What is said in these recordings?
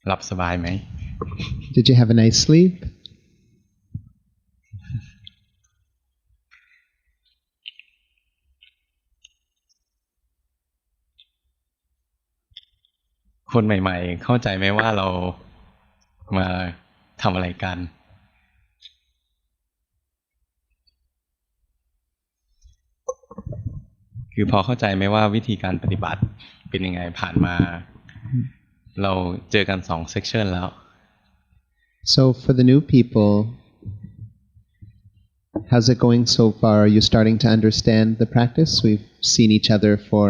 หลับสบายไหม Did you have a nice sleep? คนใหม่ๆเข้าใจไหมว่าเรามาทำอะไรกันคือพอเข้าใจไหมว่าวิธีการปฏิบัติเป็นยังไงผ่านมาเราเจอกัน2 section แล้ว So for the new people, how's it going so far? Are you starting to understand the practice? We've seen each other for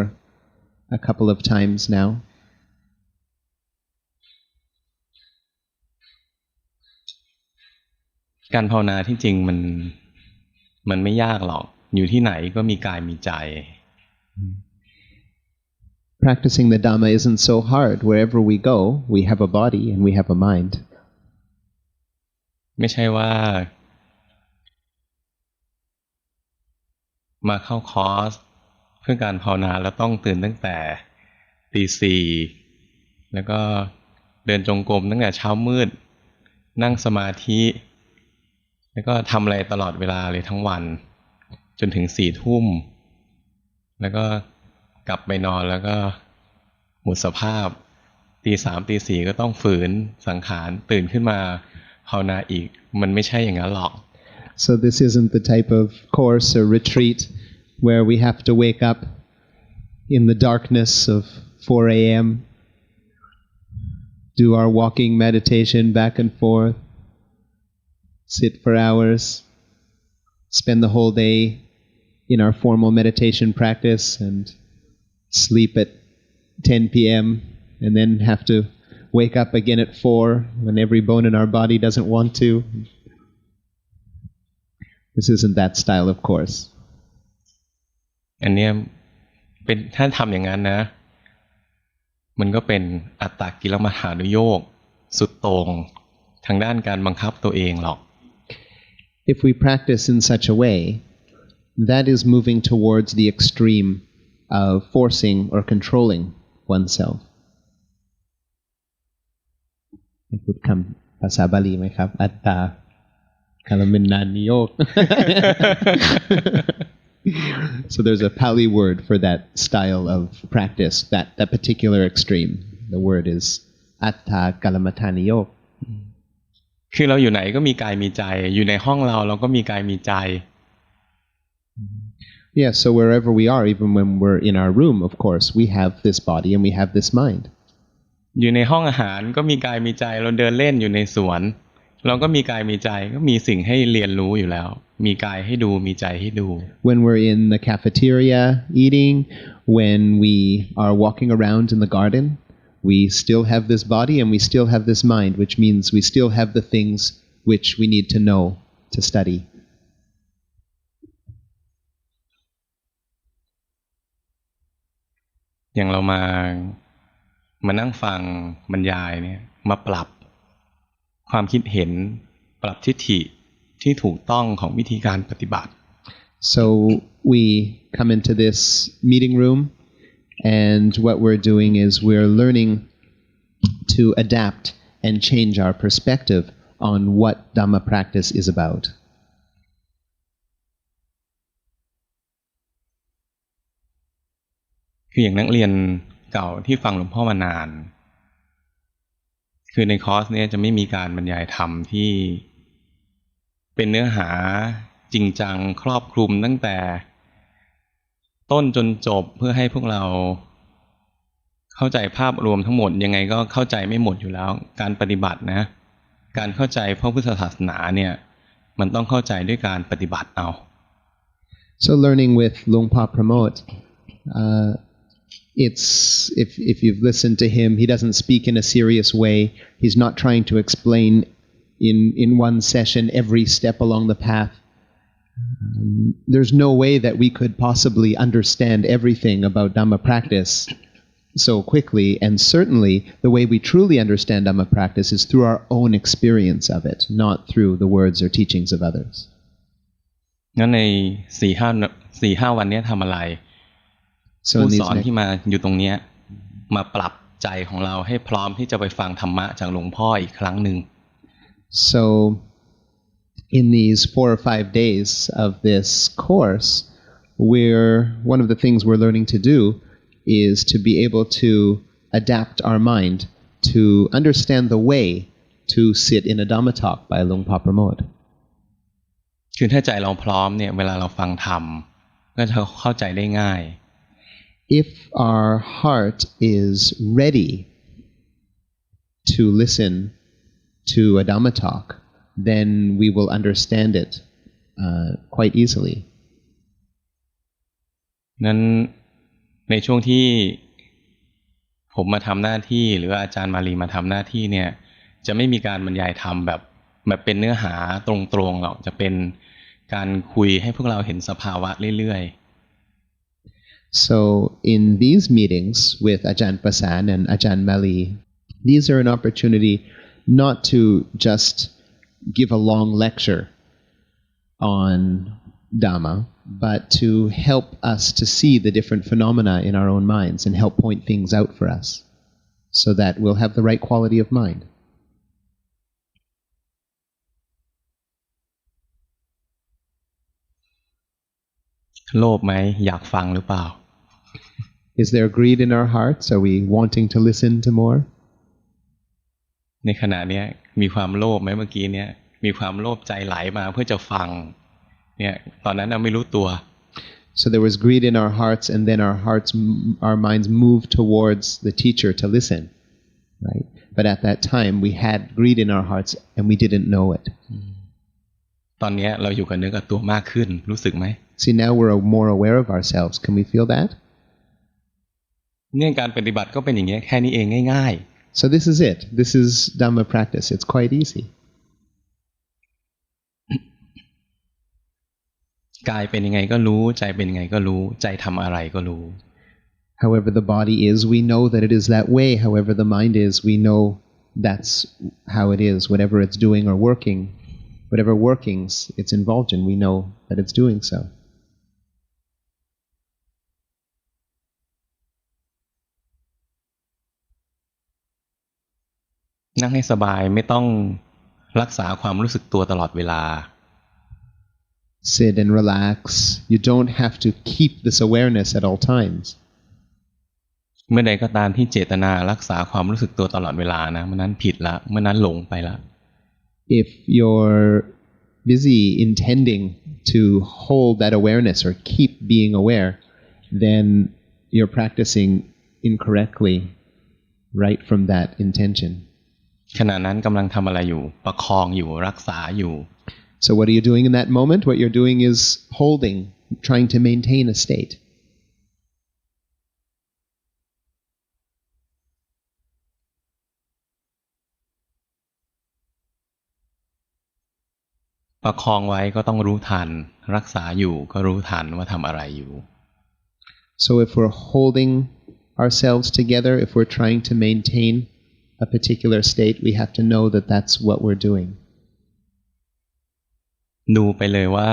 a couple of times now. การภาวนาที่จริงมันไม่ยากหรอกอยู่ที่ไหนก็มีกายมีใจ Practicing the Dhamma isn't so hard. Wherever we go, we have a body and we have a mind. ไม่ใช่ว่ามาเข้าคอร์สเพื่อการภาวนาแล้วต้องตื่นตั้งแต่ตี 4แล้วก็เดินจงกรมตั้งแต่เช้ามืดนั่งสมาธิแล้วก็ทำอะไรตลอดเวลาเลยทั้งวันจนถึง4 ทุ่มแล้วก็กลับไปนอนแล้วก็หมดสภาพตี 3ตี 4ก็ต้องฝืนสังขารตื่นขึ้นมาภาวนาอีกมันไม่ใช่อย่างนั้นหรอก So this isn't the type of course or retreat where we have to wake up in the darkness of 4 a.m., do our walking meditation back and forth, sit for hours, spend the whole day in our formal meditation practice and sleep at 10 p.m. and then have to wake up again at 4 when every bone in our body doesn't want to. This isn't that style of course. อันเนี้ยเป็นถ้าทำอย่างนั้นนะมันก็เป็นอัตตกิลมัฏฐานุโยคสุดโต่งทางด้านการบังคับตัวเองหรอก If we practice in such a way, that is moving towards the extreme of forcing or controlling oneself. พูดคำภาษาบาลีไหมครับอัตตากาลมินนานิโยก So there's a Pali word for that style of practice, that particular extreme. The word is atta kalamataniyoka. คือเราอยู่ไหนก็มีกายมีใจอยู่ในห้องเราก็มีกายมีใจ Yeah, so wherever we are, even when we're in our room, of course, we have this body and we have this mind. อยู่ในห้องอาหารก็มีกายมีใจเราเดินเล่นอยู่ในสวนเราก็มีกายมีใจก็มีสิ่งให้เรียนรู้อยู่แล้วมีกายให้ดูมีใจให้ดู When we're in the cafeteria eating, when we are walking around in the garden, we still have this body and we still have this mind, which means we still have the things which we need to know to study. อย่างเรามานั่งฟังบรรยายเนี่ยมาปรับความคิดเห็นปรับทิฏฐิที่ถูกต้องของวิธีการปฏิบัติ So we come into this meeting room and what we're doing is we're learning to adapt and change our perspective on what Dhamma practice is about. คืออย่างนักเรียนเก่าที่ฟังหลวงพ่อมานานคือในคอร์สนี้จะไม่มีการบรรยายธรรมที่เป็นเนื้อหาจริงจังครอบคลุมตั้งแต่ต้นจนจบเพื่อให้พวกเราเข้าใจภาพรวมทั้งหมดยังไงก็เข้าใจไม่หมดอยู่แล้วการปฏิบัตินะการเข้าใจพระพุทธศาสนาเนี่ยมันต้องเข้าใจด้วยการปฏิบัติเอา So learning with Luang Pa Pramod, it's if you've listened to him, he doesn't speak in a serious way. He's not trying to explain in one session every step along the path. There's no way that we could possibly understand everything about Dhamma practice so quickly, and certainly the way we truly understand Dhamma practice is through our own experience of it, not through the words or teachings of others. งั้นใน 4-5 วันนี้ทำอะไรผู้สอนที่มาอยู่ตรงนี้มาปรับ ใจของเราให้พร้อมที่จะไปฟังธรรมะจากหลวงพ่ออีกครั้งหนึ่ง So in these 4 or 5 days of this course, one of the things we're learning to do is to be able to adapt our mind to understand the way to sit in a Dhamma talk by Luang Pa Pramod. คือถ้าใจเราพร้อมเนี่ยเวลาเราฟังธรรมก็จะเข้าใจได้ง่าย If our heart is ready to listen to a Dhamma talk, then we will understand it quite easily. นั้นในช่วงที่ผมมาทำหน้าที่หรืออาจารย์มาลีมาทำหน้าที่เนี่ยจะไม่มีการบรรยายธรรมแบบเป็นเนื้อหาตรงๆหรอกจะเป็นการคุยให้พวกเราเห็นสภาวะเรื่อยๆ So in these meetings with Ajarn Prasan and Ajarn Mali, these are an opportunity not to just give a long lecture on Dhamma, but to help us to see the different phenomena in our own minds and help point things out for us so that we'll have the right quality of mind. โลภไหมอยากฟังหรือเปล่า Is there greed in our hearts? Are we wanting to listen to more? ในขณะนี้มีความโลภไหมเมื่อกี้เนี่ยมีความโลภใจไหลมาเพื่อจะฟังเนี่ยตอนนั้นเราไม่รู้ตัว So there was greed in our hearts, and then our minds moved towards the teacher to listen, right? But at that time, we had greed in our hearts, and we didn't know it. ตอนนี้เราอยู่กับเนื้อกับตัวมากขึ้นรู้สึกไหม See, now we're more aware of ourselves. Can we feel that? เนี่ยการปฏิบัติก็เป็นอย่างนี้แค่นี้เองง่ายๆ So this is it. This is Dhamma practice. It's quite easy. กายเป็นยังไงก็รู้ใจเป็นยังไงก็รู้ใจทำอะไรก็รู้ However the body is, we know that it is that way. However the mind is, we know that's how it is. Whatever it's doing or working, whatever workings it's involved in, we know that it's doing so. นั่งให้สบายไม่ต้องรักษาความรู้สึกตัวตลอดเวลา Sit and relax. You don't have to keep this awareness at all times. เมื่อใดก็ตามที่เจตนารักษาความรู้สึกตัวตลอดเวลานะเมื่อนั้นผิดละเมื่อนั้นหลงไปละ If you're busy intending to hold that awareness or keep being aware, then you're practicing incorrectly right from that intention. ขณะนั้นกำลังทำอะไรอยู่ประคองอยู่รักษาอยู่ So what are you doing in that moment? What you're doing is holding, trying to maintain a state. ประคองไว้ก็ต้องรู้ทันรักษาอยู่ก็รู้ทันว่าทำอะไรอยู่ So if we're holding ourselves together, if we're trying to maintain a particular state, we have to know that that's what we're doing. ดูไปเลยว่า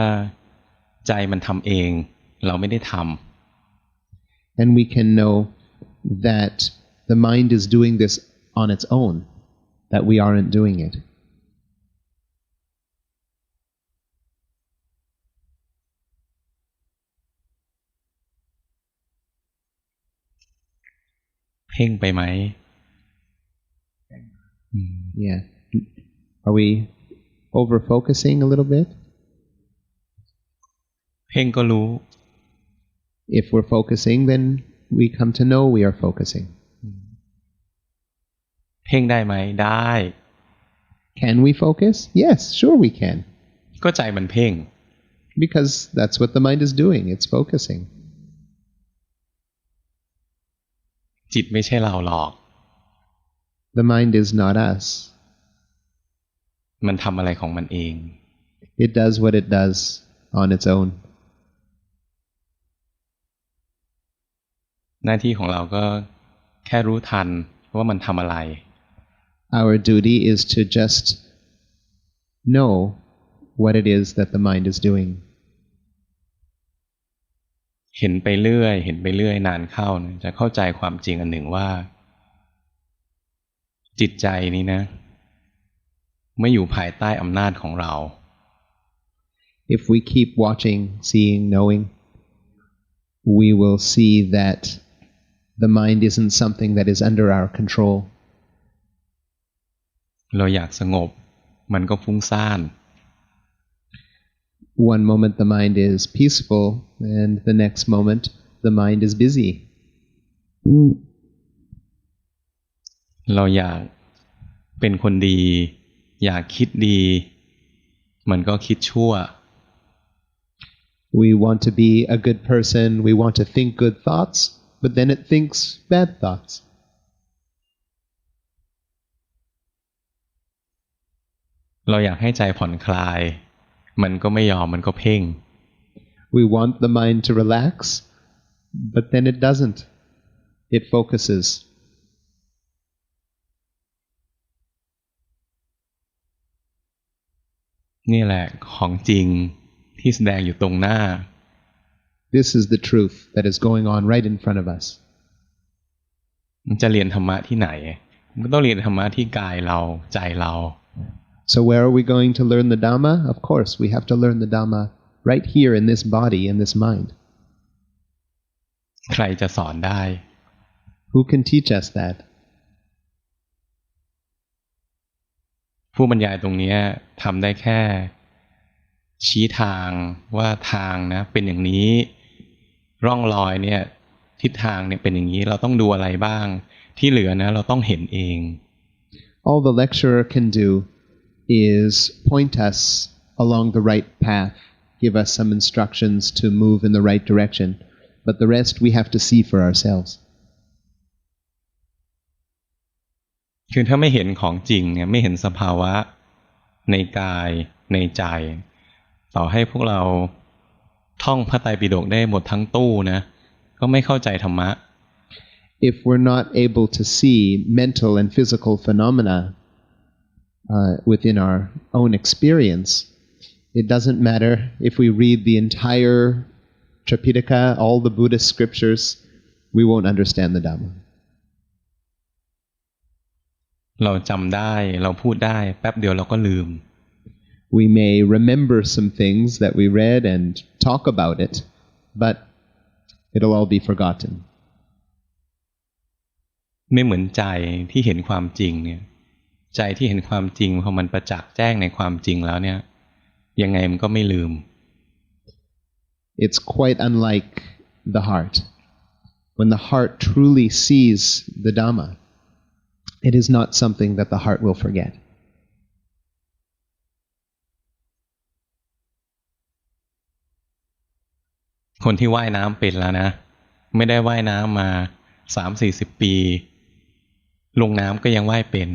ใจมันทำเองเราไม่ได้ทำ And we can know that the mind is doing this on its own, that we aren't doing it. เพ่งไปไหม Yeah. Are we over-focusing a little bit? เพ่งก็รู้ If we're focusing, then we come to know we are focusing. เพ่งได้ไหมได้ Can we focus? Yes, sure we can. ก็ใจมันเพ่ง Because that's what the mind is doing. It's focusing. จิตไม่ใช่เราหรอก The mind is not us. มันทำอะไรของมันเอง It does what it does on its own. หน้าที่ของเราก็แค่รู้ทันว่ามันทำอะไร Our duty is to just know what it is that the mind is doing. เห็นไปเรื่อยนานเข้าจะเข้าใจความจริงอันหนึ่งว่า จิตใจนี้นะไม่อยู่ภายใต้อำนาจของเรา If we keep watching, seeing, knowing, we will see that the mind isn't something that is under our control. เราอยากสงบมันก็ฟุ้งซ่าน One moment the mind is peaceful, and the next moment the mind is busy. เราอยากเป็นคนดีอยากคิดดีมันก็คิดชั่ว We want to be a good person, we want to think good thoughts, but then it thinks bad thoughts. เราอยากให้ใจผ่อนคลายมันก็ไม่ยอมมันก็เพ่ง We want the mind to relax, but then it doesn't. It focuses. นี่แหละของจริงที่แสดงอยู่ตรงหน้า This is the truth that is going on right in front of us. มันจะเรียนธรรมะที่ไหนมันก็ต้องเรียนธรรมะที่กายเราใจเรา So where are we going to learn the Dhamma? Of course, we have to learn the Dhamma right here in this body, in this mind. ใครจะสอนได้ Who can teach us that? ผู้บรรยายตรงนี้ทำได้แค่ชี้ทางว่าทางนะเป็นอย่างนี้ร่องรอยเนี่ยทิศทางเนี่ยเป็นอย่างนี้เราต้องดูอะไรบ้างที่เหลือนะเราต้องเห็นเอง All the lecturer can do is point us along the right path, give us some instructions to move in the right direction, but the rest we have to see for ourselves. คือถ้าไม่เห็นของจริงเนี่ยไม่เห็นสภาวะในกายในใจต่อให้พวกเราท่องพระไตรปิฎกได้หมดทั้งตู้นะก็ไม่เข้าใจธรรมะ If we're not able to see mental and physical phenomena within our own experience, it doesn't matter if we read the entire Tripitaka, all the Buddhist scriptures, we won't understand the Dhamma. เราจำได้เราพูดได้แป๊บเดียวเราก็ลืม We may remember some things that we read and talk about it, but it'll all be forgotten. ไม่เหมือนใจที่เห็นความจริงเนี่ยใจที่เห็นความจริงพอมันประจักษ์แจ้งในความจริงแล้วเนี่ยยังไงมันก็ไม่ลืม It's quite unlike the heart. When the heart truly sees the Dhamma, it is not something that the heart will forget. คนที่ว่ายน้ำเป็นแล้วนะไม่ได้ว่ายน้ำมา 3-40 ปีลงน้ำก็ยังว่ายเป็น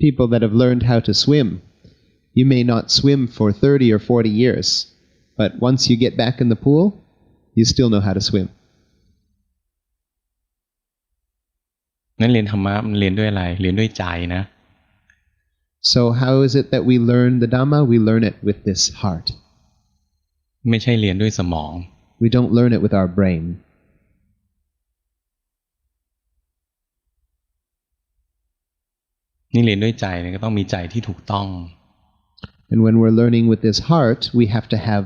People that have learned how to swim, you may not swim for 30 or 40 years, but once you get back in the pool, you still know how to swim. นั่นเรียนธรรมะมันเรียนด้วยอะไรเรียนด้วยใจนะ So how is it that we learn the Dhamma? We learn it with this heart. ไม่ใช่เรียนด้วยสมอง We don't learn it with our brain. นี่เรียนด้วยใจเนี่ยก็ต้องมีใจที่ถูกต้อง And when we're learning with this heart, we have to have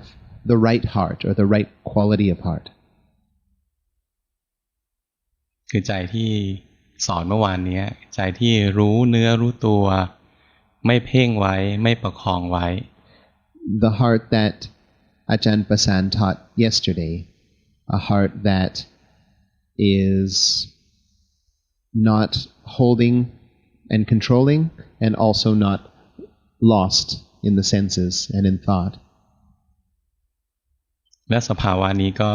the right heart or the right quality of heart. คือใจที่สอนเมื่อวานนี้ใจที่รู้เนื้อรู้ตัวไม่เพ่งไว้ไม่ประคองไว้ The heart that Ajarn Prasan taught yesterday, a heart that is not holding and controlling and also not lost in the senses and in thought. และสภาวะนี้ก็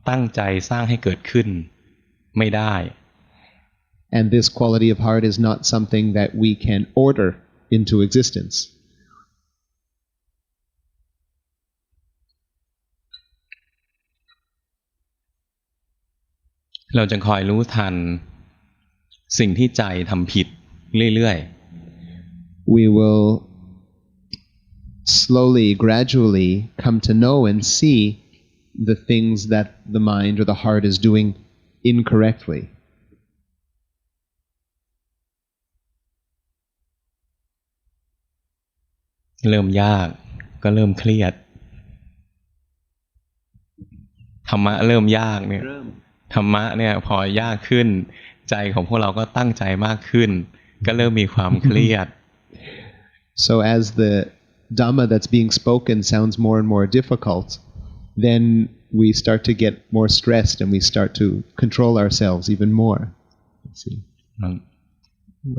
ตั้งใจสร้างให้เกิดขึ้นไม่ได้ And this quality of heart is not something that we can order into existence. เราจะคอยรู้ทันสิ่งที่ใจทำผิดเรื่อยๆ We will slowly, gradually come to know and see the things that the mind or the heart is doing incorrectly. เริ่มยากก็เริ่มเครียดธรรมะเริ่มยากเนี่ยธรรมะเนี่ยพอยากขึ้นใจของพวกเราก็ตั้งใจมากขึ้นก็เริ่มมีความเครียด So as the Dhamma that's being spoken sounds more and more difficult, then we start to get more stressed and we start to control ourselves even more.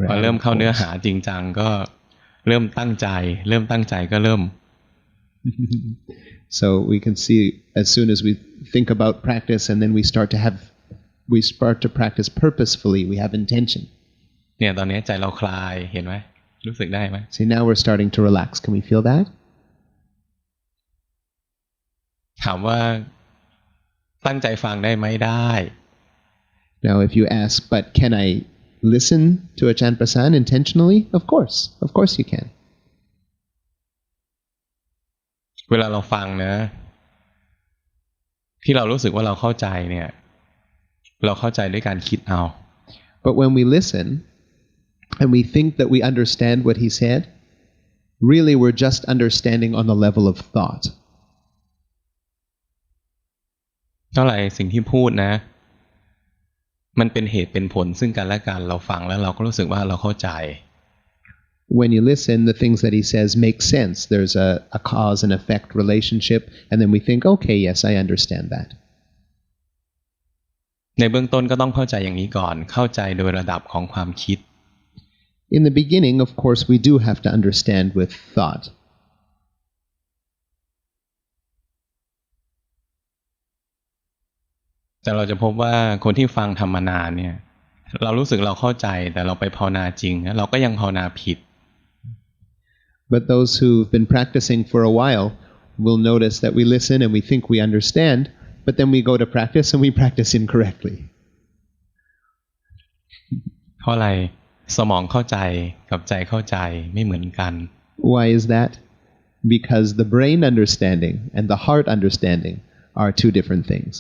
พอเริ่มเข้าเนื้อหาจริงจังก็เริ่มตั้งใจก็เริ่ม So we can see as soon as we think about practice and then we start to practice purposefully, we have intention. เนี่ยตอนนี้ใจเราคลายเห็นไหมรู้สึกได้ไหม See, now we're starting to relax. Can we feel that? ถามว่าตั้งใจฟังได้ไหมได้ Now if you ask, but can I listen to Ajahn Prasan intentionally? Of course you can. เวลาเราฟังนะที่เรารู้สึกว่าเราเข้าใจเนี่ยเราเข้าใจด้วยการคิดเอา But when we listen and we think that we understand what he said, really we're just understanding on the level of thought. เท่าไหร่สิ่งที่พูดนะมันเป็นเหตุเป็นผลซึ่งกันและกันเราฟังแล้วเราก็รู้สึกว่าเราเข้าใจ When you listen, the things that he says make sense. There's a cause and effect relationship, and then we think, okay, yes, I understand that. ในเบื้องต้นก็ต้องเข้าใจอย่างนี้ก่อนเข้าใจโดยระดับของความคิด In the beginning, of course, we do have to understand with thought. แต่เราจะพบว่าคนที่ฟังธรรมนานเนี่ยเรารู้สึกเราเข้าใจแต่เราไปภาวนาจริงนะเราก็ยังภาวนาผิด But those who've been practicing for a while will notice that we listen and we think we understand, but then we go to practice and we practice incorrectly. เพราะอะไรสมองเข้าใจกับใจเข้าใจไม่เหมือนกัน Why is that? Because the brain understanding and the heart understanding are two different things.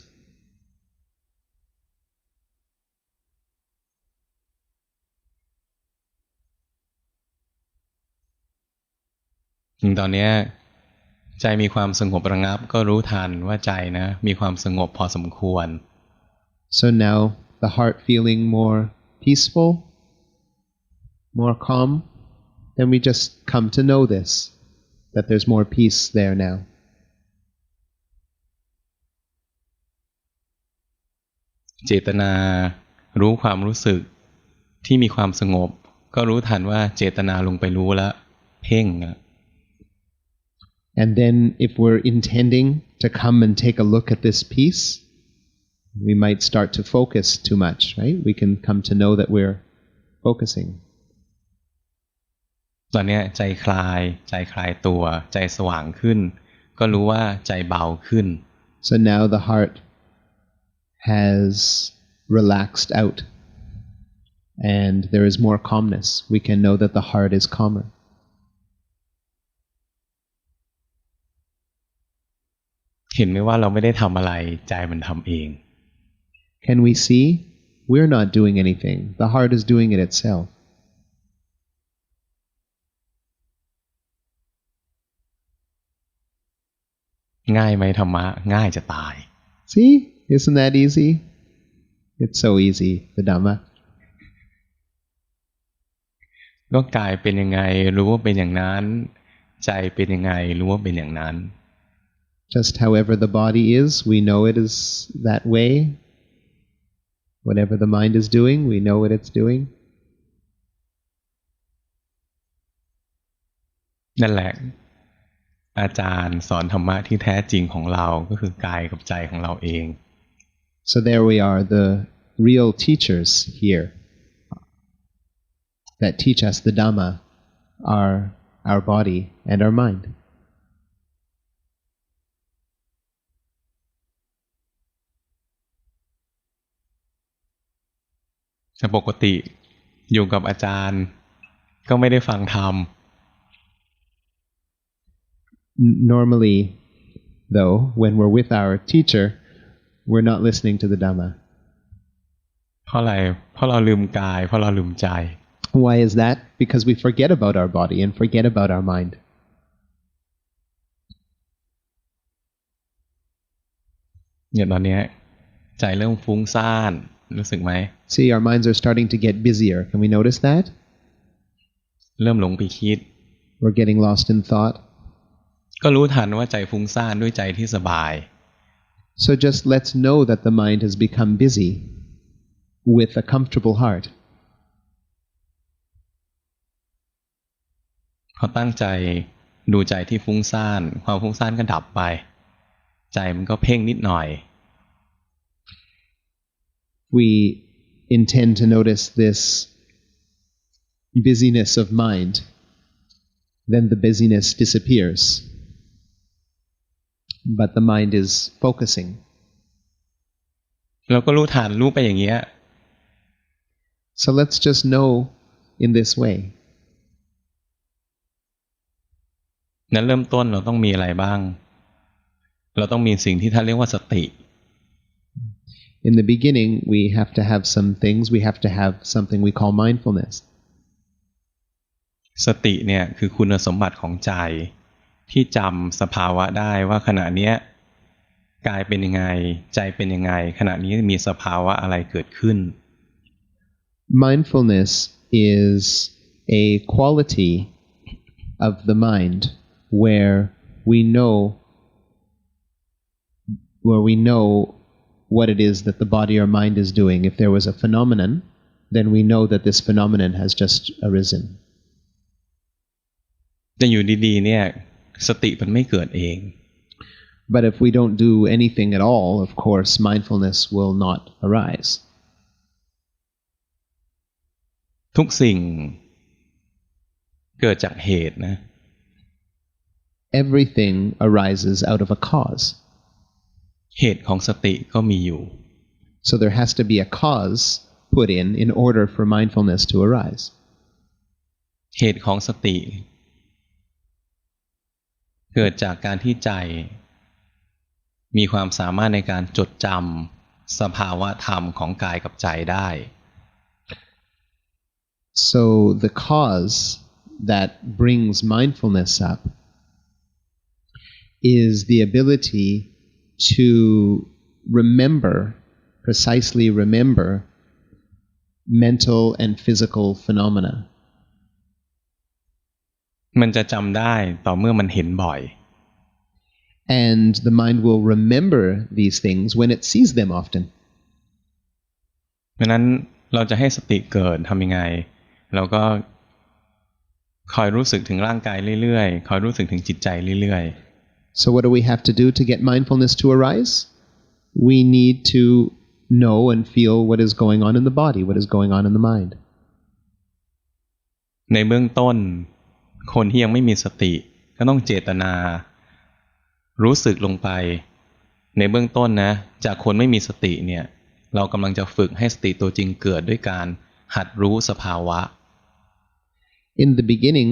ตอนนี้ใจมีความสงบระงับก็รู้ทันว่าใจนะมีความสงบพอสมควร So now the heart feeling more peaceful, more calm, then we just come to know this, that there's more peace there now. เจตนารู้ความรู้สึกที่มีความสงบก็รู้ทันว่าเจตนาลงไปรู้แล้วเพ่ง And then if we're intending to come and take a look at this peace, we might start to focus too much, right? We can come to know that we're focusing. ตอนนี้ใจคลายตัวใจสว่างขึ้นก็รู้ว่าใจเบาขึ้น So now the heart has relaxed out and there is more calmness. We can know that the heart is calmer. เห็นไหมว่าเราไม่ได้ทำอะไรใจมันทำเอง Can we see? We're not doing anything. The heart is doing it itself. ง่ายไหมธรรมะง่ายจะตาย See? Isn't that easy? It's so easy, the Dhamma. ก็กายเป็นยังไงรู้ว่าเป็นอย่างนั้นใจเป็นยังไงรู้ว่าเป็นอย่างนั้น Just however the body is, we know it is that way. Whatever the mind is doing, we know what it's doing. นั่นแหละอาจารย์สอนธรรมะที่แท้จริงของเราก็คือกายกับใจของเราเอง So there we are, the real teachers here that teach us the Dhamma are our body and our mind. แต่ปกติอยู่กับอาจารย์ก็ไม่ได้ฟังธรรม Normally, though, when we're with our teacher, we're not listening to the Dhamma. เพราะอะไรเพราะเราลืมกายเพราะเราลืมใจ Why is that? Because we forget about our body and forget about our mind. เนี่ยตอนนี้ใจเริ่มฟุ้งซ่านรู้สึกไหม See, our minds are starting to get busier. Can we notice that? เริ่มหลงไปคิด We're getting lost in thought. ก็รู้ทันว่าใจฟุ้งซ่านด้วยใจที่สบาย So just let's know that the mind has become busy with a comfortable heart. พอตั้งใจดูใจที่ฟุ้งซ่านความฟุ้งซ่านก็ดับไปใจมันก็เพ่งนิดหน่อย We intend to notice this busyness of mind. Then the busyness disappears. But the mind is focusing. เราก็รู้ทันรู้ไปอย่างเงี้ย So let's just know in this way. นั้นเริ่มต้นเราต้องมีอะไรบ้างเราต้องมีสิ่งที่ท่านเรียกว่าสติ In the beginning, we have to have some things. We have to have something we call mindfulness. สติเนี่ยคือคุณสมบัติของใจที่จำสภาวะได้ว่าขณะเนี้ยกายเป็นยังไงใจเป็นยังไงขณะนี้มีสภาวะอะไรเกิดขึ้น Mindfulness is a quality of the mind where we know what it is that the body or mind is doing. If there was a phenomenon, then we know that this phenomenon has just arisen. แต่อยู่ดีๆเนี่ยสติมันไม่เกิดเอง But if we don't do anything at all, of course, mindfulness will not arise. ทุกสิ่งเกิดจากเหตุนะ Everything arises out of a cause. เหตุของสติก็มีอยู่ So there has to be a cause put in order for mindfulness to arise. เหตุของสติเกิดจากการที่ใจมีความสามารถในการจดจำสภาวะธรรมของกายกับใจได้ So the cause that brings mindfulness up is the ability to precisely remember mental and physical phenomena. มันจะจำได้ต่อเมื่อมันเห็นบ่อย And the mind will remember these things when it sees them often. เพราะนั้นเราจะให้สติเกิดทำยังไงเราก็คอยรู้สึกถึงร่างกายเรื่อยๆคอยรู้สึกถึงจิตใจเรื่อยๆ So what do we have to do to get mindfulness to arise? We need to know and feel what is going on in the body, what is going on in the mind. ในเบื้องต้นคนที่ยังไม่มีสติก็ต้องเจตนารู้สึกลงไปในเบื้องต้นนะจากคนไม่มีสติเนี่ยเรากำลังจะฝึกให้สติตัวจริงเกิดด้วยการหัดรู้สภาวะ In the beginning,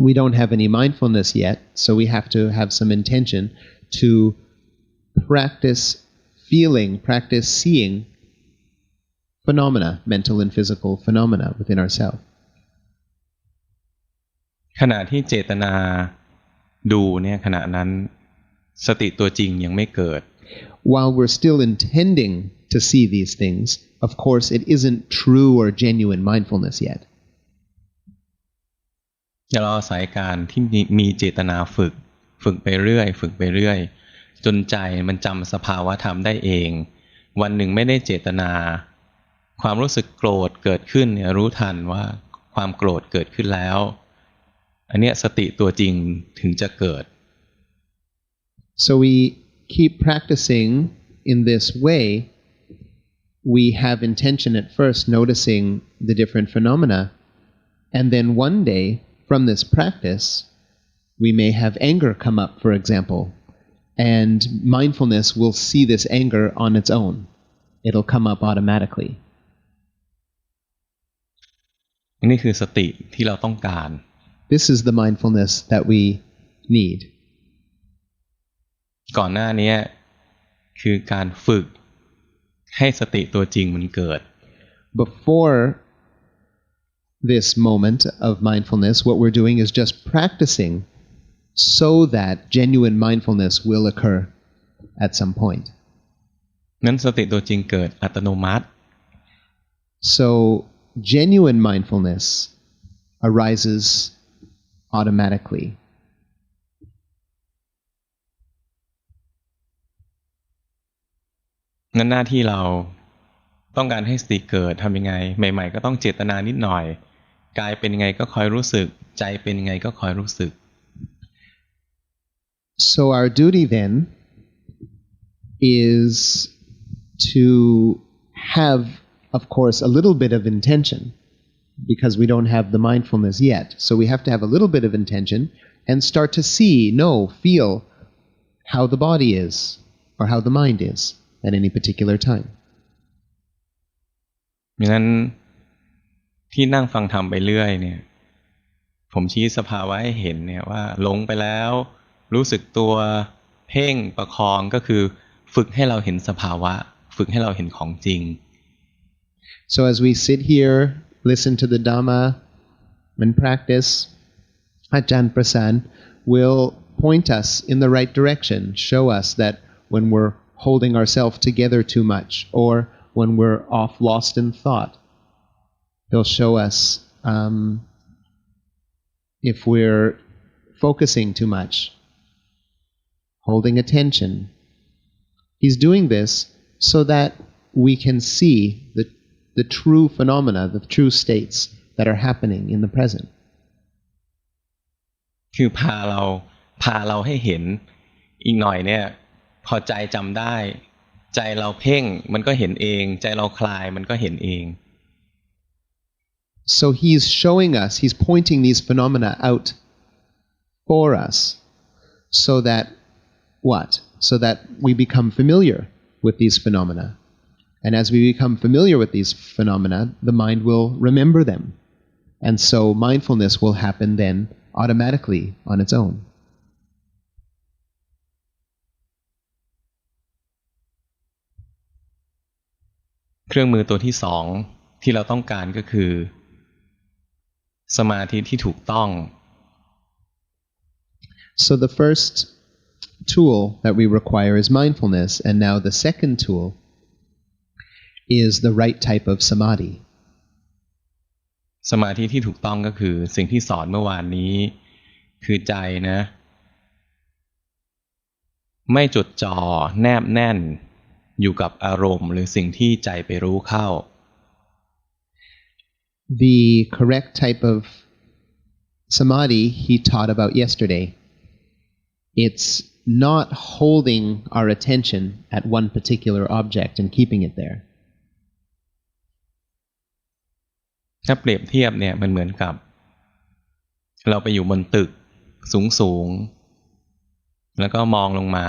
we don't have any mindfulness yet, so we have to have some intention to practice seeing phenomena, mental and physical phenomena within ourselves. ขณะที่เจตนาดูเนี่ยขณะนั้นสติตัวจริงยังไม่เกิด While we're still intending to see these things, of course it isn't true or genuine mindfulness yet. เราอาศัยการที่มีเจตนาฝึกไปเรื่อยจนใจมันจำสภาวะธรรมได้เองวันหนึ่งไม่ได้เจตนาความรู้สึกโกรธเกิดขึ้นเนี่ยรู้ทันว่าความโกรธเกิดขึ้นแล้วอันเนี้ยสติตัวจริงถึงจะเกิด So we keep practicing in this way. We have intention at first noticing the different phenomena, and then one day from this practice we may have anger come up, for example, and mindfulness will see this anger on its own. It'll come up automatically. นี่คือสติที่เราต้องการ This is the mindfulness that we need. ก่อนหน้านี้คือการฝึกให้สติตัวจริงมันเกิด Before this moment of mindfulness, what we're doing is just practicing so that genuine mindfulness will occur at some point. นั้นสติตัวจริงเกิดอัตโนมัติ So genuine mindfulness arises automatically. งั้นหน้าที่เราต้องการให้สติเกิดทำยังไงใหม่ๆก็ต้องเจตนานิดหน่อยกายเป็นยังไงก็คอยรู้สึกใจเป็นยังไงก็คอยรู้สึก So our duty then is to have, of course, a little bit of intention because we don't have the mindfulness yet. So we have to have a little bit of intention and start to see, know, feel how the body is or how the mind is at any particular time. งั้นที่นั่งฟังธรรมไปเรื่อยเนี่ยผมชี้สภาวะให้เห็นเนี่ยว่าหลงไปแล้วรู้สึกตัวเพ่งประคองก็คือฝึกให้เราเห็นสภาวะฝึกให้เราเห็นของจริง So as we sit here, listen to the Dhamma and practice, Ajarn Prasan will point us in the right direction, show us that when we're holding ourselves together too much or when we're off lost in thought, he'll show us if we're focusing too much, holding attention. He's doing this so that we can see the true phenomena, the true states that are happening in the present. คือพาเราให้เห็นอีกหน่อยเนี่ยพอใจจำได้ใจเราเพ่งมันก็เห็นเองใจเราคลายมันก็เห็นเอง So he's showing us, he's pointing these phenomena out for us so that what? So that we become familiar with these phenomena. And as we become familiar with these phenomena, the mind will remember them. And so mindfulness will happen then automatically on its own. เครื่องมือตัวที่สองที่เราต้องการก็คือสมาธิที่ถูกต้อง So the first tool that we require is mindfulness, and now the second tool is the right type of samadhi. สมาธิที่ถูกต้องก็คือสิ่งที่สอนเมื่อวานนี้คือใจนะไม่จดจ่อแนบแน่นอยู่กับอารมณ์หรือสิ่งที่ใจไปรู้เข้า The correct type of samadhi he taught about yesterday. It's not holding our attention at one particular object and keeping it there. ถ้าเปรียบเทียบเนี่ยมันเหมือนกับเราไปอยู่บนตึกสูงแล้วก็มองลงมา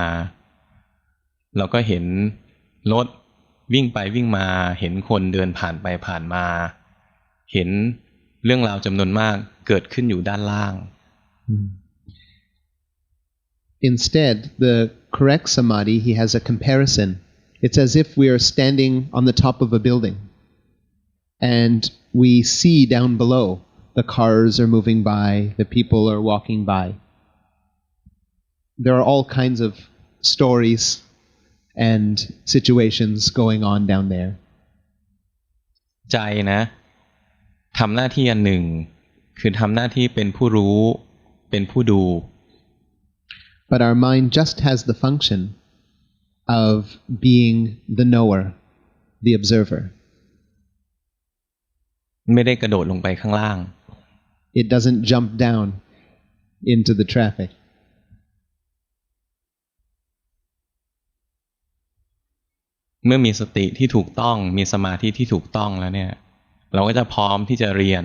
เราก็เห็นรถวิ่งไปวิ่งมาเห็นคนเดินผ่านไปผ่านมาเห็นเรื่องราวจำนวนมากเกิดขึ้นอยู่ด้านล่าง Instead, the correct samadhi, he has a comparison. It's as if we are standing on the top of a building and we see down below the cars are moving by, the people are walking by. There are all kinds of stories and situations going on down there. ใจนะทำหน้าที่อันหนึ่งคือทำหน้าที่เป็นผู้รู้เป็นผู้ดู But our mind just has the function of being the knower, the observer. ไม่ได้กระโดดลงไปข้างล่าง It doesn't jump down into the traffic. เมื่อมีสติที่ถูกต้องมีสมาธิที่ถูกต้องแล้วเนี่ยเราก็จะพร้อมที่จะเรียน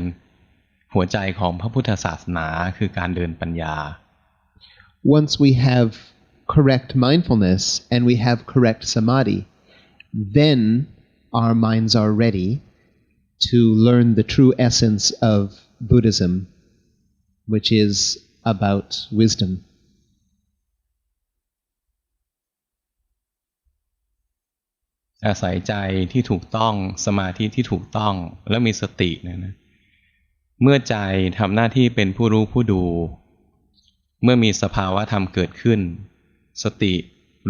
หัวใจของพระพุทธศาสนาคือการเดินปัญญา Once we have correct mindfulness and we have correct samadhi, then our minds are ready to learn the true essence of Buddhism, which is about wisdom. อาศัยใจที่ถูกต้องสมาธิที่ถูกต้องและมีสตินะเมื่อใจทำหน้าที่เป็นผู้รู้ผู้ดูเมื่อมีสภาวะธรรมเกิดขึ้นสติ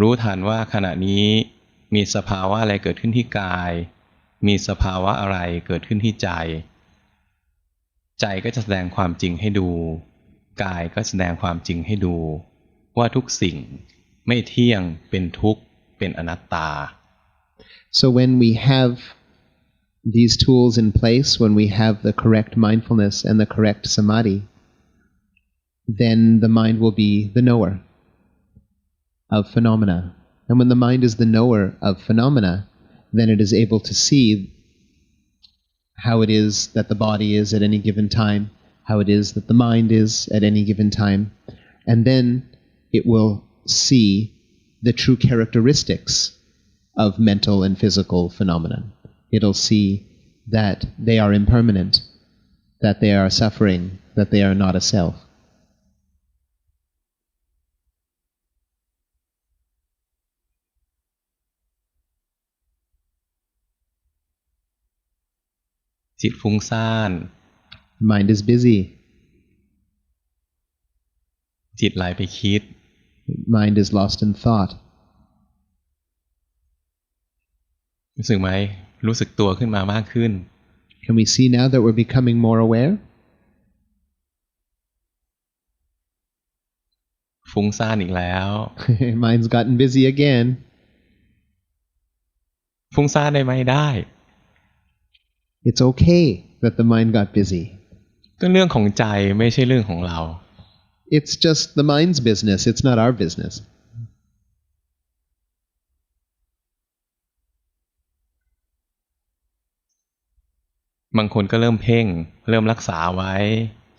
รู้ทันว่าขณะนี้มีสภาวะอะไรเกิดขึ้นที่กายมีสภาวะอะไรเกิดขึ้นที่ใจใจก็จะแสดงความจริงให้ดูกายก็แสดงความจริงให้ดูว่าทุกสิ่งไม่เที่ยงเป็นทุกข์เป็นอนัตตา So when we have these tools in place, when we have the correct mindfulness and the correct samadhi, then the mind will be the knower of phenomena. And when the mind is the knower of phenomena, then it is able to see how it is that the body is at any given time, how it is that the mind is at any given time, and then it will see the true characteristics of mental and physical phenomena. It'll see that they are impermanent, that they are suffering, that they are not a self. จิตฟุ้งซ่าน Mind is busy. จิตไหลไปคิด Mind is lost in thought. รู้สึกไหมรู้สึกตัวขึ้นมามากขึ้น Can we see now that we're becoming more aware? ฟุ้งซ่านอีกแล้ว Mind's gotten busy again. ฟุ้งซ่านได้ไหมได้ It's okay that the mind got busy. ก็เรื่องของใจไม่ใช่เรื่องของเรา It's just the mind's business, it's not our business. บางคนก็เริ่มเพ่งเริ่มรักษาไว้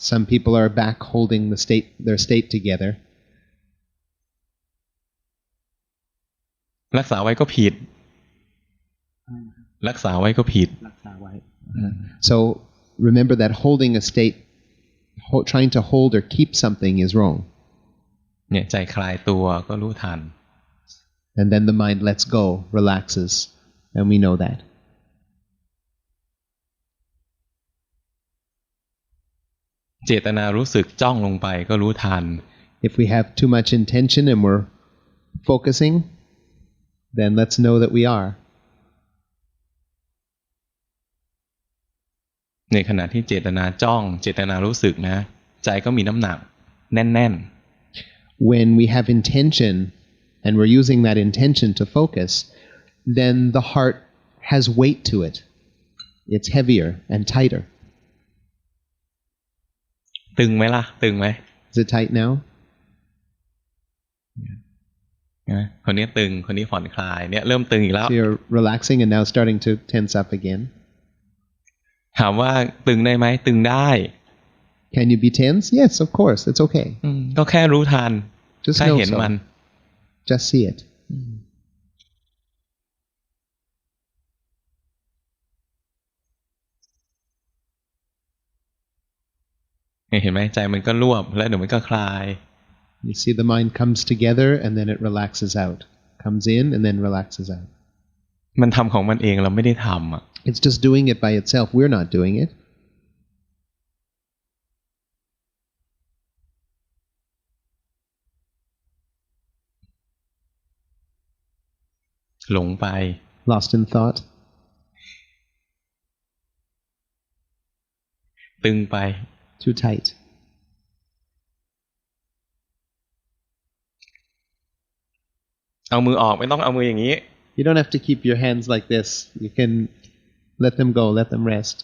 Some people are back holding their state together. รักษาไว้ก็ผิด รักษาไว้ก็ผิด So remember that holding a state, trying to hold or keep something is wrong. เนี่ยใจคลายตัวก็รู้ทัน And then the mind lets go, relaxes, and we know that. เจตนารู้สึกจ้องลงไปก็รู้ทัน If we have too much intention and we're focusing, then let's know that we are. ในขณะที่เจตนาจ้องเจตนารู้สึกนะใจก็มีน้ำหนักแน่น When we have intention and we're using that intention to focus, then the heart has weight to it. It's heavier and tighter. ตึงไหมล่ะตึงไหม Is it tight now? คนนี้ตึงคนนี้ผ่อนคลายเนี่ยเริ่มตึงอีกแล้ว So you're relaxing and now starting to tense up again. ถามว่าตึงได้ไหมตึงได้ Can you be tense? Yes, of course. It's okay. ก็แค่รู้ทัน Just แค่ know เห็นมัน so. Just see it. เห็นไหมใจมันก็รวบแล้วเดี๋ยวมันก็คลาย You see the mind comes together and then it relaxes out. Comes in and then relaxes out. มันทำของมันเองเราไม่ได้ทำอ่ะ It's just doing it by itself. We're not doing it. หลงไป Lost in thought. ตึงไป Too tight. เอามือออกไม่ต้องเอามืออย่างนี้ You don't have to keep your hands like this. You can let them go, let them rest.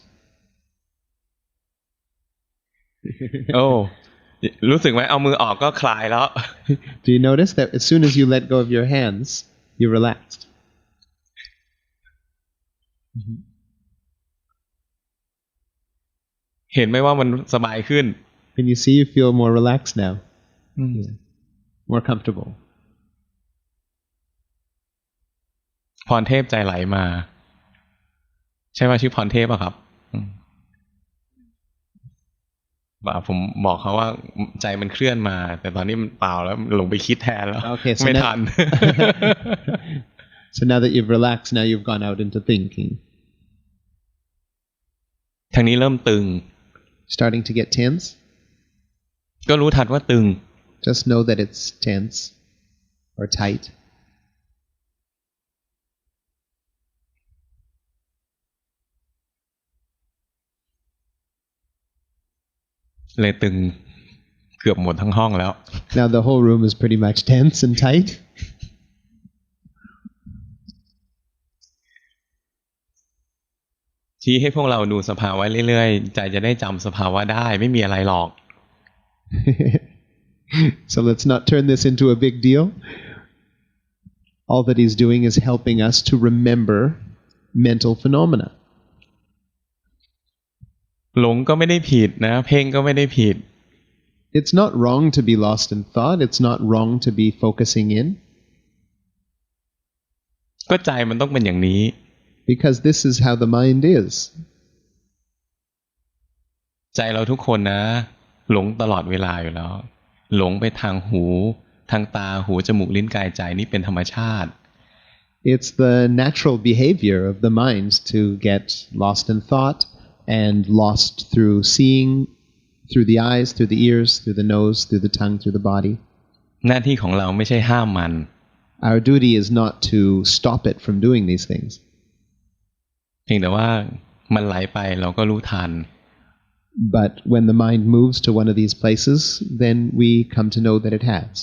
โอ้รู้สึกไหมเอามือออกก็คลายแล้ว Do you notice that as soon as you let go of your hands, you're relaxed? เห็นไหมว่ามันสบายขึ้น Can you see you feel more relaxed now? Yeah. More comfortable. พรเทพใจไหลมา ใช่ว่าชื่อพรเทพป่ะครับผมบอกเขาว่าใจมันเคลื่อนมา แต่ตอนนี้มันเปล่าแล้วหลงไปคิดแทนแล้ว Okay, so ไม่ทัน So now that you've relaxed, now you've gone out into thinking. ทางนี้เริ่มตึง Starting to get tense? ก็รู้ทันว่าตึง Just know that it's tense or tight. เลยตึงเกือบหมดทั้งห้องแล้ว Now the whole room is pretty much tense and tight. ชี้ให้พวกเราดูสภาวะเรื่อยๆใจจะได้จำสภาวะได้ไม่มีอะไรหรอก So let's not turn this into a big deal. All that he's doing is helping us to remember mental phenomena. หลงก็ไม่ได้ผิดนะเพ่งก็ไม่ได้ผิด It's not wrong to be lost in thought. It's not wrong to be focusing in. ก็ใจมันต้องเป็นอย่างนี้ Because this is how the mind is. ใจเราทุกคนนะหลงตลอดเวลาอยู่แล้วหลงไปทางหูทางตาหูจมูกลิ้นกายใจนี่เป็นธรรมชาติ It's the natural behavior of the mind to get lost in thought and lost through seeing, through the eyes, through the ears, through the nose, through the tongue, through the body. หน้าที่ของเราไม่ใช่ห้ามมัน Our duty is not to stop it from doing these things. เพียงแต่ว่ามันไหลไปเราก็รู้ทัน But when the mind moves to one of these places, then we come to know that it has.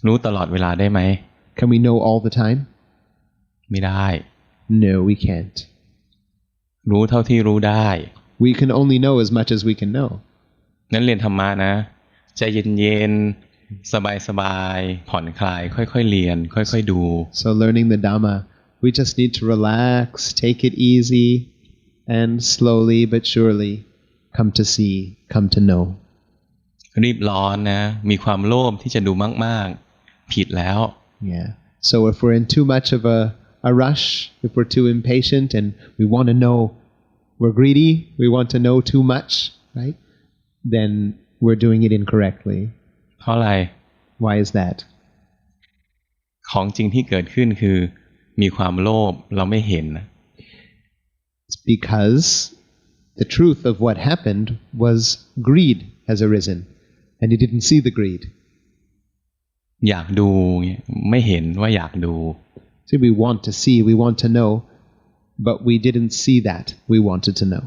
รู้ตลอดเวลาได้ไหม Can we know all the time? ไม่ได้ No, we can't. รู้เท่าที่รู้ได้ We can only know as much as we can know. นั้นเรียนธรรมะนะใจเย็นๆสบายๆผ่อนคลายค่อยๆเรียนค่อยๆดู So learning the Dhamma, we just need to relax, take it easy, and slowly but surely come to see, come to know. รีบร้อนนะมีความโลภที่จะดูมากๆผิดแล้ว Yeah. So if we're in too much of a rush, if we're too impatient and we want to know, we're greedy, we want to know too much, right? Then we're doing it incorrectly. เพราะอะไร Why is that? ของจริงที่เกิดขึ้นคือมีความโลภเราไม่เห็น It's because the truth of what happened was greed has arisen, and you didn't see the greed. อยากดูไม่เห็นว่าอยากดู See, we want to see, we want to know, but we didn't see that we wanted to know.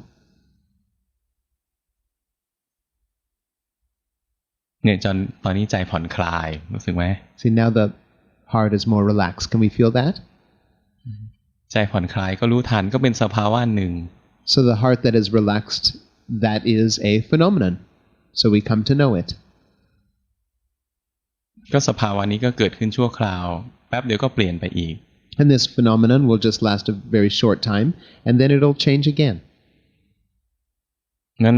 เนี่ยตอนนี้ใจผ่อนคลายรู้สึกไหม See, now the heart is more relaxed. Can we feel that? ใจผ่อนคลายก็รู้ทันก็เป็นสภาวะหนึ่ง So the heart that is relaxed, that is a phenomenon. So we come to know it. ก็สภาวะนี้ก็เกิดขึ้นชั่วคราวแป๊บเดียวก็เปลี่ยนไปอีก And this phenomenon will just last a very short time, and then it'll change again. งั้น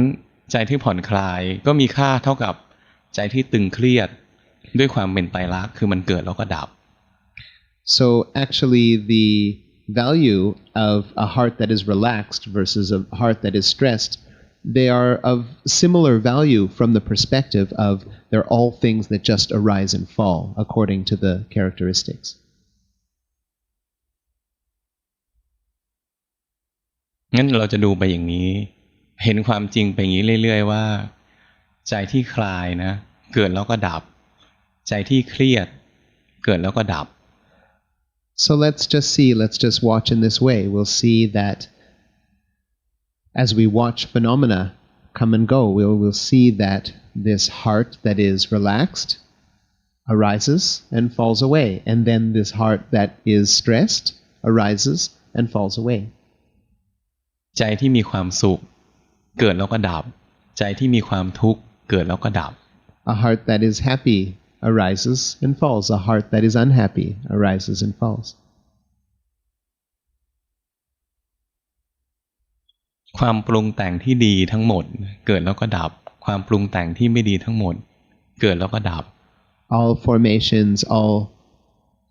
ใจที่ผ่อนคลายก็มีค่าเท่ากับใจที่ตึงเครียดด้วยความเป็นไตรลักษณ์คือมันเกิดแล้วก็ดับ So actually the value of a heart that is relaxed versus a heart that is stressed, they are of similar value from the perspective of they're all things that just arise and fall according to the characteristics. งั้นเราจะดูไปอย่างนี้เห็นความจริงไปอย่างนี้เรื่อยๆว่าใจที่คลายนะเกิดแล้วก็ดับใจที่เครียดเกิดแล้วก็ดับ So let's just watch in this way. We'll see that as we watch phenomena come and go, we'll see that this heart that is relaxed arises and falls away, and then this heart that is stressed arises and falls away. ใจที่มีความสุขเกิดแล้วก็ดับใจที่มีความทุกข์เกิดแล้วก็ดับ A heart that is happy arises and falls. A heart that is unhappy arises and falls. ความปรุงแต่งที่ดีทั้งหมดเกิดแล้วก็ดับความปรุงแต่งที่ไม่ดีทั้งหมดเกิดแล้วก็ดับ All formations, all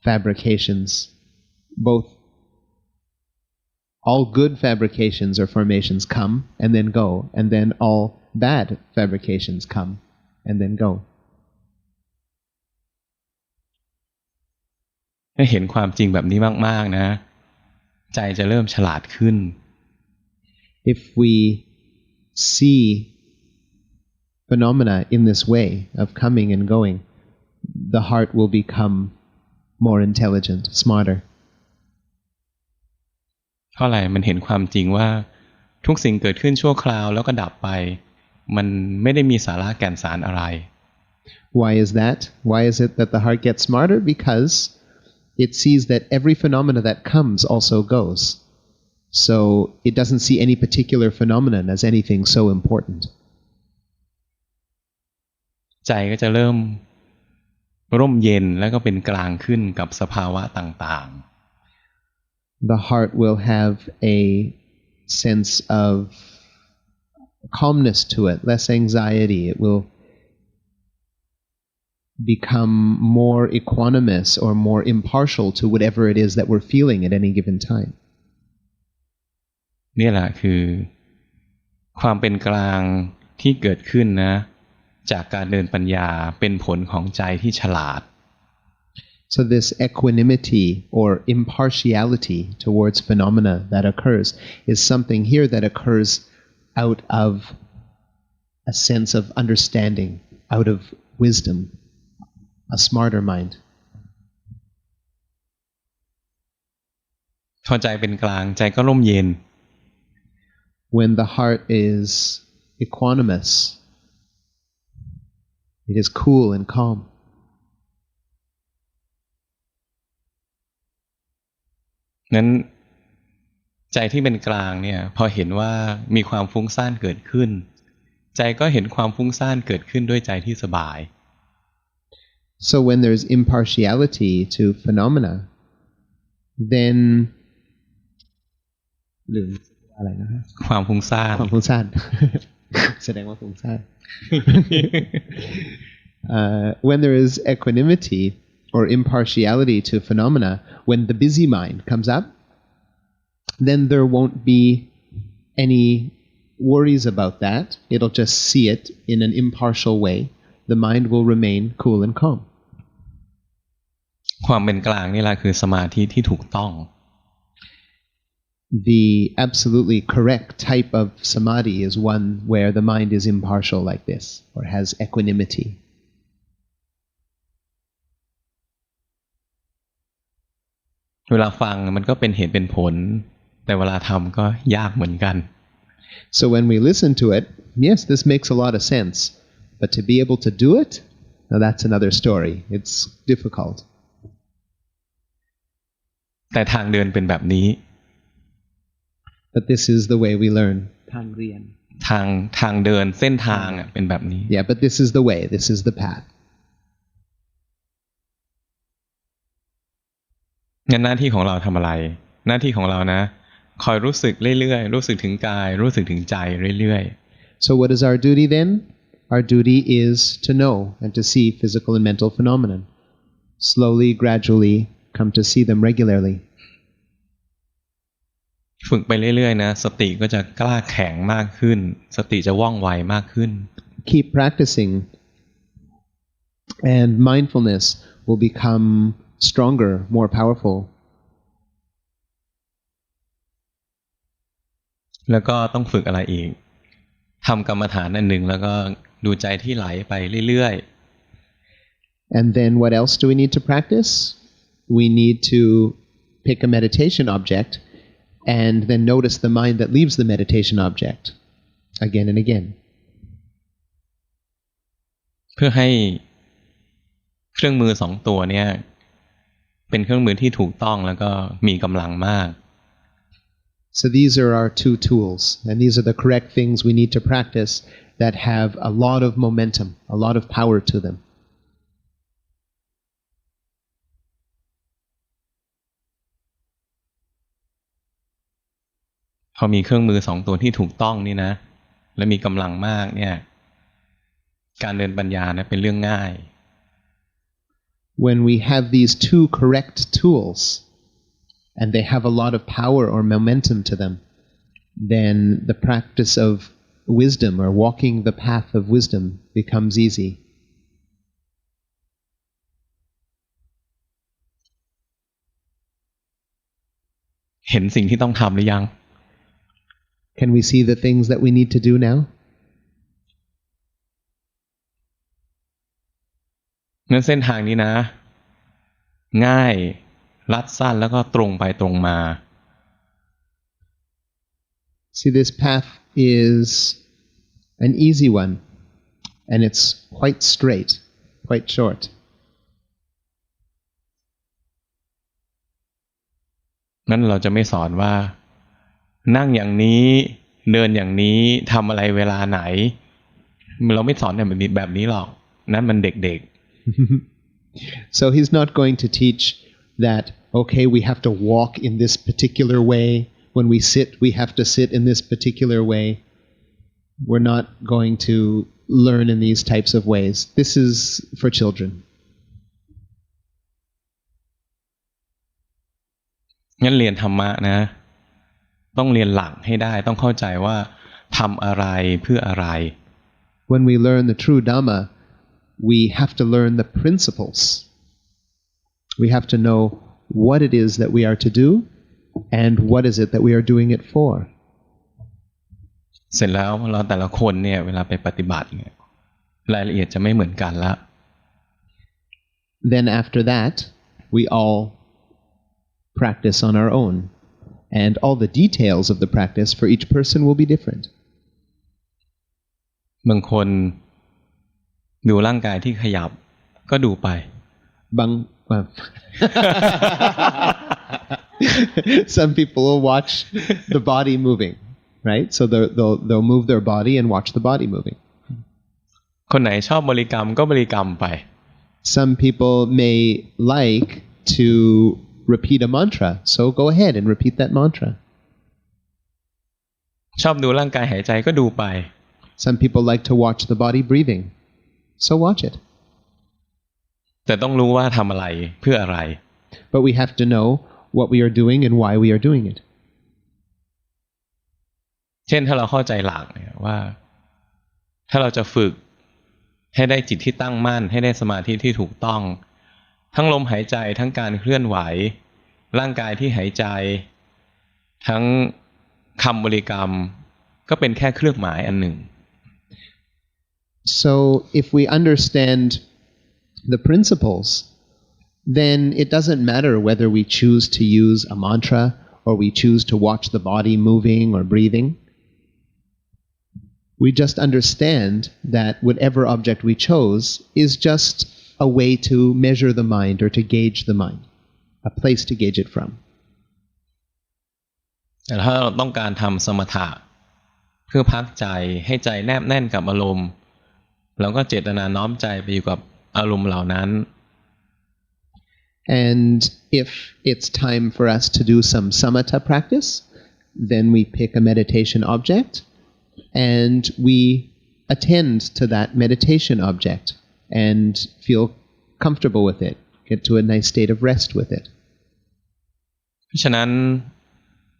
fabrications, both all good fabrications or formations come and then go, and then all bad fabrications come and then go. ถ้าเห็นความจริงแบบนี้มากๆนะใจจะเริ่มฉลาดขึ้น If we see phenomena in this way of coming and going, the heart will become more intelligent, smarter. เพราะอะไรมันเห็นความจริงว่าทุกสิ่งเกิดขึ้นชั่วคราวแล้วก็ดับไป มันไม่ได้มีสาระแก่นสารอะไร Why is that? Why is it that the heart gets smarter? Because it sees that every phenomena that comes also goes. So it doesn't see any particular phenomenon as anything so important. ใจก็จะเริ่มร่มเย็นแล้วก็เป็นกลางขึ้นกับสภาวะต่างๆ The heart will have a sense of calmness to it, less anxiety. It will become more equanimous or more impartial to whatever it is that we're feeling at any given time. นี่แหละคือความเป็นกลางที่เกิดขึ้นนะจากการเดินปัญญาเป็นผลของใจที่ฉลาด So this equanimity or impartiality towards phenomena that occurs is something here that occurs out of a sense of understanding, out of wisdom, a smarter mind. พอใจเป็นกลางใจก็ร่มเย็น When the heart is equanimous, it is cool and calm. นั้นใจที่เป็นกลางเนี่ยพอเห็นว่ามีความฟุ้งซ่านเกิดขึ้นใจก็เห็นความฟุ้งซ่านเกิดขึ้นด้วยใจที่สบาย So when there's impartiality to phenomena, then ลืมอะไรนะฮะ ความฟุ้งซ่าน ความฟุ้งซ่าน แสดงว่าฟุ้งซ่าน When there is equanimity or impartiality to phenomena, when the busy mind comes up, then there won't be any worries about that. It'll just see it in an impartial way. The mind will remain cool and calm. ความเป็นกลางนี่แหละคือสมาธิที่ถูกต้อง The absolutely correct type of samadhi is one where the mind is impartial like this, or has equanimity. เวลาฟังมันก็เป็นเหตุเป็นผลแต่เวลาทำก็ยากเหมือนกัน So when we listen to it, yes, this makes a lot of sense. But to be able to do it, now that's another story. It's difficult. แต่ทางเดินเป็นแบบนี้ But this is the way we learn. ทางเดินเส้นทางเป็นแบบนี้ Yeah, but this is the way. This is the path. งั้นหน้าที่ของเราทำอะไรหน้าที่ของเรานะคอยรู้สึกเรื่อยๆรู้สึกถึงกายรู้สึกถึงใจเรื่อย So what is our duty then? Our duty is to know and to see physical and mental phenomenon. Slowly, gradually, come to see them regularly. ๆฝึกไปเรื่อยๆนะสติก็จะกล้าแข็งมากขึ้นสติจะว่องไวมากขึ้น Keep practicing, and mindfulness will become stronger, more powerful. แล้วก็ต้องฝึกอะไรอีกทำกรรมฐานอันหนึ่งแล้วก็ดูใจที่ไหลไปเรื่อยๆ And then what else do we need to practice? We need to pick a meditation object and then notice the mind that leaves the meditation object again and again. เพื่อให้เครื่องมือสองตัวเนี่ยเป็นเครื่องมือที่ถูกต้องแล้วก็มีกำลังมาก So these are our two tools, and these are the correct things we need to practice that have a lot of momentum, a lot of power to them. พอมีเครื่องมือสองตัวที่ถูกต้องนี่นะและมีกำลังมากเนี่ยการเดินปัญญานะเป็นเรื่องง่าย When we have these two correct tools, and they have a lot of power or momentum to them, then the practice of wisdom or walking the path of wisdom becomes easy. เห็นสิ่งที่ต้องทำหรือยัง Can we see the things that we need to do now? งั้นเส้นทางนี้นะง่ายลัดสั้นแล้วก็ตรงไปตรงมา See, this path is an easy one, and it's quite straight, quite short. นั้นเราจะไม่สอนว่านั่งอย่างนี้เดินอย่างนี้ทำอะไรเวลาไหนเราไม่สอนแบบนี้หรอกนั่นมันเด็กๆ So he's not going to teach that, okay, we have to walk in this particular way. When we sit, we have to sit in this particular way. We're not going to learn in these types of ways. This is for children. งั้นเรียนธรรมะนะต้องเรียนหลักให้ได้ต้องเข้าใจว่าทำอะไรเพื่ออะไร When we learn the true Dhamma, we have to learn the principles. We have to know what it is that we are to do and what is it that we are doing it for. เสร็จแล้วเราแต่ละคนเนี่ยเวลาไปปฏิบัติเนี่ยรายละเอียดจะไม่เหมือนกันละ Then after that, we all practice on our own, and all the details of the practice for each person will be different. บางคนดูร่างกายที่ขยับก็ดูไป Some people will watch the body moving, right? So they'll move their body and watch the body moving. คนไหนชอบบริกรรมก็บริกรรมไป Some people may like to repeat a mantra, so go ahead and repeat that mantra. ชอบดูร่างกายหายใจก็ดูไป Some people like to watch the body breathing, so watch it. แต่ต้องรู้ว่าทำอะไรเพื่ออะไร But we have to know what we are doing and why we are doing it. เช่นถ้าเราเข้าใจหลักเนี่ยว่าถ้าเราจะฝึกให้ได้จิตที่ตั้งมั่นให้ได้สมาธิที่ถูกต้องทั้งลมหายใจทั้งการเคลื่อนไหวร่างกายที่หายใจทั้งคำบริกรรมก็เป็นแค่เครื่องหมายอันหนึ่ง So if we understand the principles, then it doesn't matter whether we choose to use a mantra or we choose to watch the body moving or breathing. We just understand that whatever object we chose is just a way to measure the mind or to gauge the mind, a place to gauge it from. แต่ถ้าเราต้องการทำสมถะเพื่อพักใจให้ใจแนบแน่นกับอารมณ์เราก็เจตนาน้อมใจไปอยู่กับอารมณ์เหล่านั้น And if it's time for us to do some samatha practice, then we pick a meditation object and we attend to that meditation object and feel comfortable with it, get to a nice state of rest with it. เพราะฉะนั้น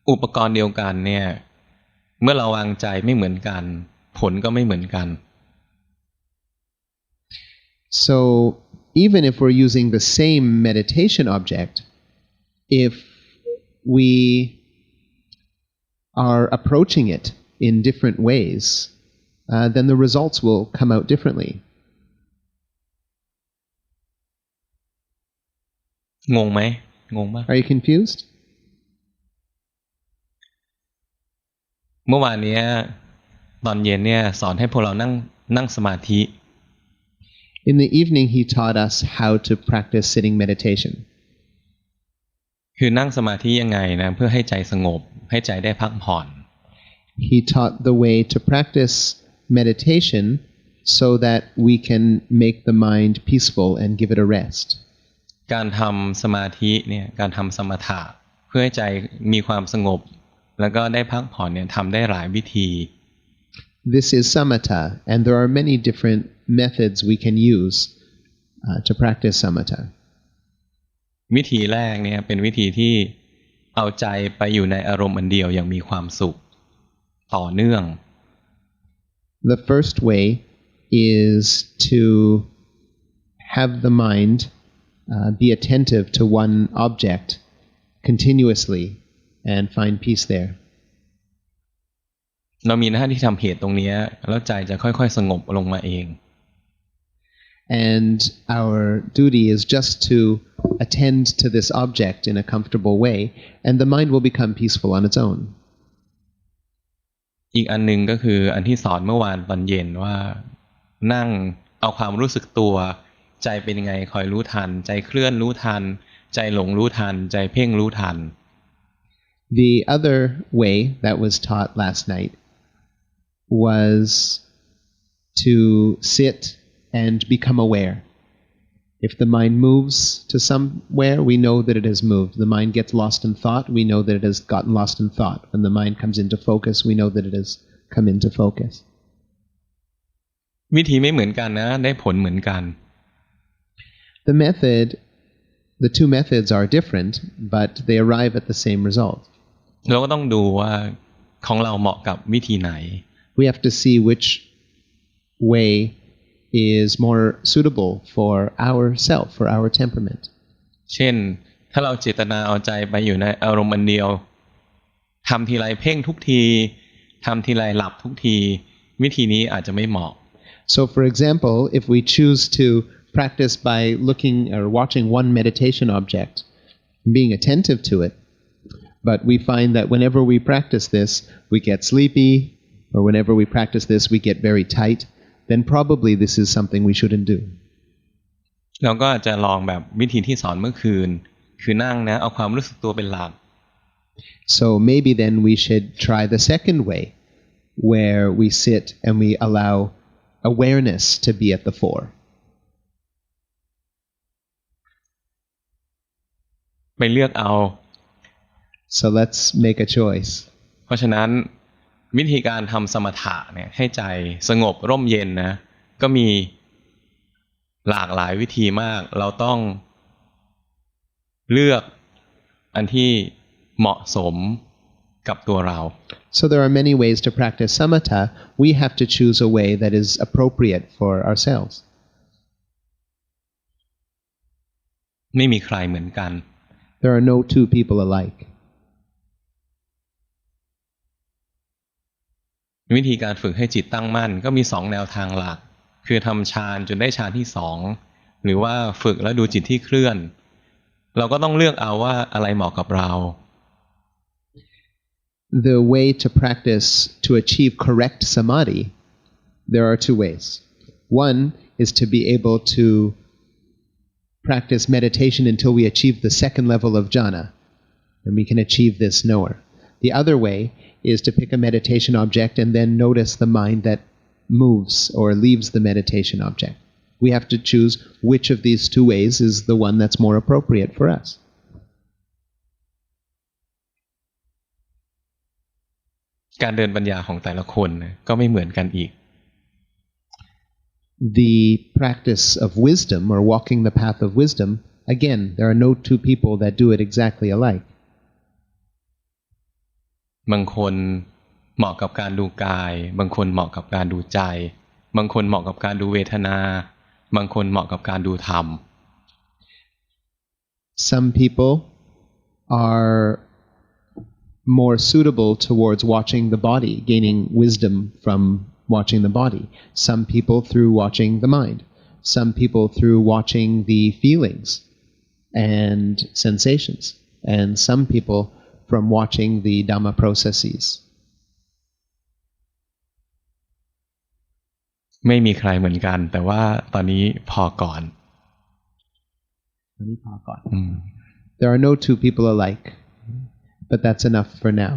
อุปกรณ์เดียวกันเนี่ยเมื่อเราวางใจไม่เหมือนกันผลก็ไม่เหมือนกัน So even if we're using the same meditation object, if we are approaching it in different ways, then the results will come out differently. งงไหมงงมาก Are you confused? เมื่อวานนี้ตอนเย็นเนี่ยสอนให้พวกเรานั่งสมาธิ In the evening, he taught us how to practice sitting meditation. คือนั่งสมาธิยังไงนะเพื่อให้ใจสงบให้ใจได้พักผ่อน He taught the way to practice meditation so that we can make the mind peaceful and give it a rest. การทำสมาธิเนี่ยการทำสมถะเพื่อให้ใจมีความสงบแล้วก็ได้พักผ่อนเนี่ยทำได้หลายวิธี This is samatha, and there are many different methods we can use to practice samatha. วิธีแรกเนี่ยเป็นวิธีที่เอาใจไปอยู่ในอารมณ์อันเดียวอย่างมีความสุขต่อเนื่อง The first way is to have the mind be attentive to one object continuously and find peace there. เรามีหน้าที่ทำเหตุตรงนี้แล้วใจจะค่อยๆสงบลงมาเอง And our duty is just to attend to this object in a comfortable way, and the mind will become peaceful on its own. อีกอันนึงก็คืออันที่สอนเมื่อวานตอนเย็นว่านั่งเอาความรู้สึกตัวใจเป็นยังไงคอยรู้ทันใจเคลื่อนรู้ทันใจหลงรู้ทันใจเพ่งรู้ทัน The other way that was taught last night was to sit and become aware. If the mind moves to somewhere, we know that it has moved. The mind gets lost in thought, we know that it has gotten lost in thought. When the mind comes into focus, we know that it has come into focus. วิธีไม่เหมือนกันนะได้ผลเหมือนกัน The two methods are different, but they arrive at the same result. เราก็ต้องดูว่าของเราเหมาะกับวิธีไหน We have to see which way is more suitable for ourself, for our temperament. เช่นถ้าเราเจตนาเอาใจไปอยู่ในอารมณ์อันเดียวทำทีไรเพ่งทุกทีทำทีไรหลับทุกทีวิธีนี้อาจจะไม่เหมาะ So for example, if we choose to practice by looking or watching one meditation object, being attentive to it, but we find that whenever we practice this, we get sleepy, or whenever we practice this, we get very tight, then probably this is something we shouldn't do. เราก็อาจจะลองแบบวิธีที่สอนเมื่อคืนคือนั่งนะเอาความรู้สึกตัวเป็นหลัก So maybe then we should try the second way, where we sit and we allow awareness to be at the fore. ไปเลือกเอา So let's make a choice. เพราะฉะนั้นวิธีการทำสมถะเนี่ยให้ใจสงบร่มเย็นนะก็มีหลากหลายวิธีมากเราต้องเลือกอันที่เหมาะสมกับตัวเรา So there are many ways to practice samatha. We have to choose a way that is appropriate for ourselves. ไม่มีใครเหมือนกัน There are no two people alike. วิธีการฝึกให้จิตตั้งมั่นก็มี2แนวทางหลักคือทำฌานจนได้ฌานที่2หรือว่าฝึกแล้วดูจิตที่เคลื่อนเราก็ต้องเลือกเอาว่าอะไรเหมาะกับเรา The way to practice to achieve correct samadhi, there are two ways. One is to be able to practice meditation until we achieve the second level of jhana, and we can achieve this knower. The other way is to pick a meditation object and then notice the mind that moves or leaves the meditation object. We have to choose which of these two ways is the one that's more appropriate for us. การเดินปัญญาของแต่ละคนก็ไม่เหมือนกันอีก The practice of wisdom or walking the path of wisdom, again, there are no two people that do it exactly alike. บางคนเหมาะกับการดูกายบางคนเหมาะกับการดูใจบางคนเหมาะกับการดูเวทนาบางคนเหมาะกับการดูธรรม Some people are more suitable towards watching the body, gaining wisdom from watching the body. Some people through watching the mind. Some people through watching the feelings and sensations. And some people from watching the Dhamma processes. ไม่มีใครเหมือนกันแต่ว่าตอนนี้พอก่อน There are no two people alike, but that's enough for now.